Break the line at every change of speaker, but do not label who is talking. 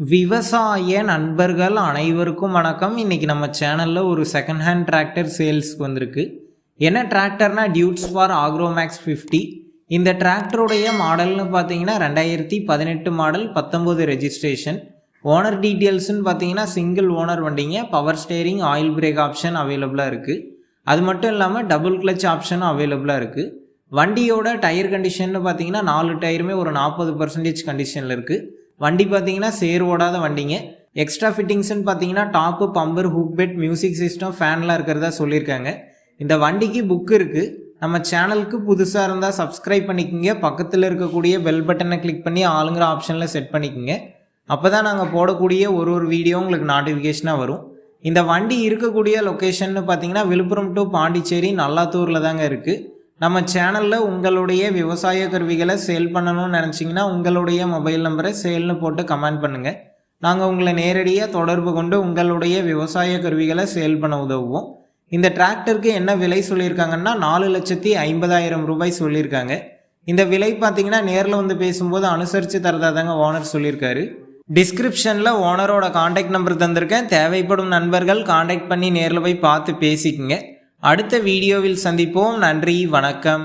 விவசாய நண்பர்கள் அனைவருக்கும் வணக்கம். இன்றைக்கி நம்ம சேனலில் ஒரு செகண்ட் ஹேண்ட் டிராக்டர் சேல்ஸ்க்கு வந்திருக்கு. என்ன டிராக்டர்னா டியூட்ஸ் ஃபார் agromax 50. இந்த டிராக்டருடைய மாடல்னு பார்த்தீங்கன்னா 2018 மாடல், 19 ரெஜிஸ்ட்ரேஷன். ஓனர் டீட்டெயில்ஸ்னு பார்த்தீங்கன்னா சிங்கிள் ஓனர் வண்டிங்க. Power steering, oil break option அவைலபிளாக இருக்குது. அது மட்டும் இல்லாமல் டபுள் கிளச் ஆப்ஷனும் அவைலபிளாக இருக்குது. வண்டியோட டயர் கண்டிஷன்னு பார்த்தீங்கன்னா 4 டயருமே ஒரு 40% கண்டிஷனில் இருக்குது. வண்டி பார்த்தீங்கன்னா சேர் ஓடாத வண்டிங்க. எக்ஸ்ட்ரா ஃபிட்டிங்ஸ்ன்னு பார்த்தீங்கன்னா top, bumper, hook bed, music system, ஃபேன்லாம் இருக்கிறதா சொல்லியிருக்காங்க. இந்த வண்டிக்கு புக் இருக்குது. நம்ம சேனலுக்கு புதுசாக இருந்தால் சப்ஸ்கிரைப் பண்ணிக்கோங்க. பக்கத்தில் இருக்கக்கூடிய பெல் பட்டனை கிளிக் பண்ணி ஆளுங்கிற ஆப்ஷனில் செட் பண்ணிக்கோங்க. அப்போ தான் நாங்கள் போடக்கூடிய ஒரு வீடியோ உங்களுக்கு நோட்டிஃபிகேஷனாக வரும். இந்த வண்டி இருக்கக்கூடிய லொக்கேஷன்னு பார்த்தீங்கன்னா விழுப்புரம் டு பாண்டிச்சேரி நல்லாத்தூரில் தாங்க இருக்குது. நம்ம சேனலில் உங்களுடைய விவசாய கருவிகளை சேல் பண்ணணும்னு நினச்சிங்கன்னா உங்களுடைய மொபைல் நம்பரை சேல்னு போட்டு கமெண்ட் பண்ணுங்கள். நாங்கள் உங்களை நேரடியாக தொடர்பு கொண்டு உங்களுடைய விவசாய கருவிகளை சேல் பண்ண உதவுவோம். இந்த டிராக்டருக்கு என்ன விலை சொல்லியிருக்காங்கன்னா 4,50,000 ரூபாய் சொல்லியிருக்காங்க. இந்த விலை பார்த்தீங்கன்னா நேரில் வந்து பேசும்போது அனுசரித்து தரதாதாங்க ஓனர் சொல்லியிருக்காரு. டிஸ்கிரிப்ஷனில் ஓனரோட காண்டாக்ட் நம்பர் தந்திருக்கேன். தேவைப்படும் நண்பர்கள் காண்டாக்ட் பண்ணி நேரில் போய் பார்த்து பேசிக்கங்க. அடுத்த வீடியோவில் சந்திப்போம். நன்றி, வணக்கம்.